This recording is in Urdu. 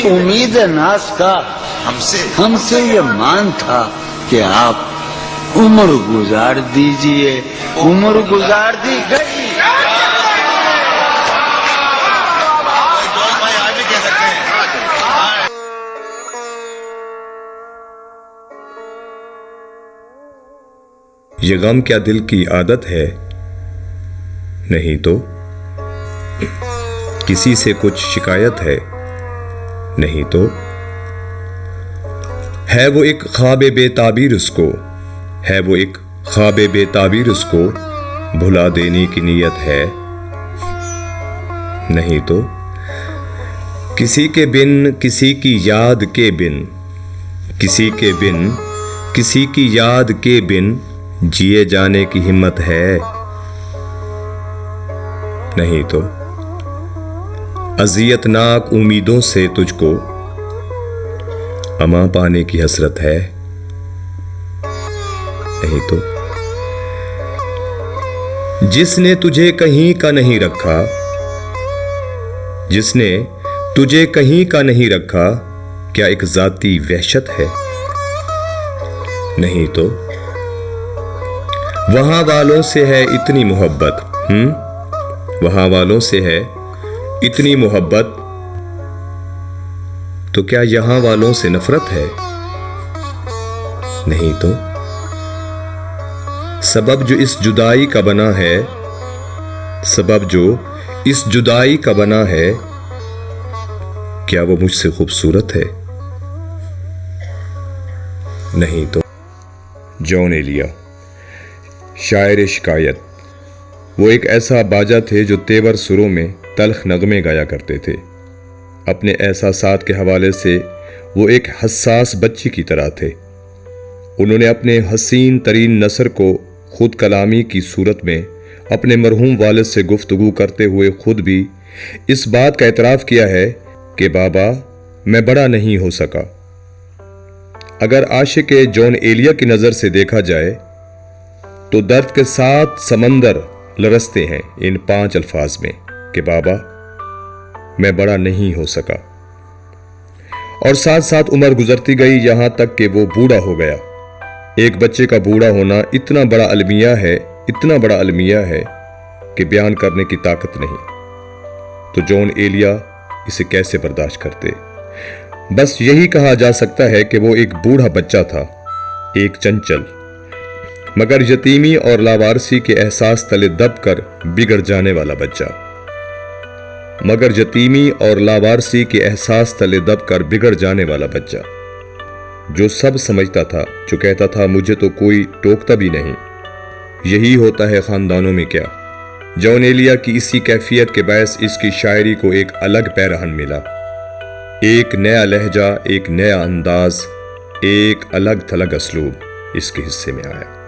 امید ناز کا ہم سے یہ مان تھا کہ آپ عمر گزار دیجئے، عمر گزار دی گئی۔ یہ غم کیا دل کی عادت ہے؟ نہیں تو کسی سے کچھ شکایت ہے؟ نہیں تو ہے وہ ایک خواب بے تعبیر اس کو، ہے وہ ایک خواب بے تعبیر اس کو بھلا دینے کی نیت ہے؟ نہیں تو کسی کے بن کسی کی یاد کے بن، کسی کے بن کسی کی یاد کے بن جیے جانے کی ہمت ہے؟ نہیں تو اذیت ناک امیدوں سے تجھ کو اما پانے کی حسرت ہے؟ نہیں تو جس نے تجھے کہیں کا نہیں رکھا، جس نے تجھے کہیں کا نہیں رکھا، کیا ایک ذاتی وحشت ہے؟ نہیں تو وہاں والوں سے ہے اتنی محبت، وہاں والوں سے ہے اتنی محبت، تو کیا یہاں والوں سے نفرت ہے؟ نہیں تو سبب جو اس جدائی کا بنا ہے، سبب جو اس جدائی کا بنا ہے، کیا وہ مجھ سے خوبصورت ہے؟ نہیں تو جون ایلیا، شاعر شکایت۔ وہ ایک ایسا باجا تھے جو تیور سروں میں تلخ نغمے گایا کرتے تھے۔ اپنے احساسات کے حوالے سے وہ ایک حساس بچی کی طرح تھے۔ انہوں نے اپنے حسین ترین نثر کو خود کلامی کی صورت میں اپنے مرحوم والد سے گفتگو کرتے ہوئے خود بھی اس بات کا اعتراف کیا ہے کہ بابا میں بڑا نہیں ہو سکا۔ اگر عاشق جون ایلیا کی نظر سے دیکھا جائے تو درد کے ساتھ سمندر لرزتے ہیں ان 5 الفاظ میں کہ بابا میں بڑا نہیں ہو سکا۔ اور ساتھ ساتھ عمر گزرتی گئی یہاں تک کہ وہ بوڑھا ہو گیا۔ ایک بچے کا بوڑھا ہونا اتنا بڑا المیہ ہے، اتنا بڑا المیہ ہے کہ بیان کرنے کی طاقت نہیں۔ تو جون ایلیا اسے کیسے برداشت کرتے؟ بس یہی کہا جا سکتا ہے کہ وہ ایک بوڑھا بچہ تھا، ایک چنچل مگر یتیمی اور لاوارسی کے احساس تلے دب کر بگڑ جانے والا بچہ، مگر یتیمی اور لاوارسی کے احساس تلے دب کر بگڑ جانے والا بچہ، جو سب سمجھتا تھا، جو کہتا تھا مجھے تو کوئی ٹوکتا بھی نہیں۔ یہی ہوتا ہے خاندانوں میں کیا؟ جون ایلیا کی اسی کیفیت کے باعث اس کی شاعری کو ایک الگ پیرہن ملا، ایک نیا لہجہ، ایک نیا انداز، ایک الگ تھلگ اسلوب اس کے حصے میں آیا۔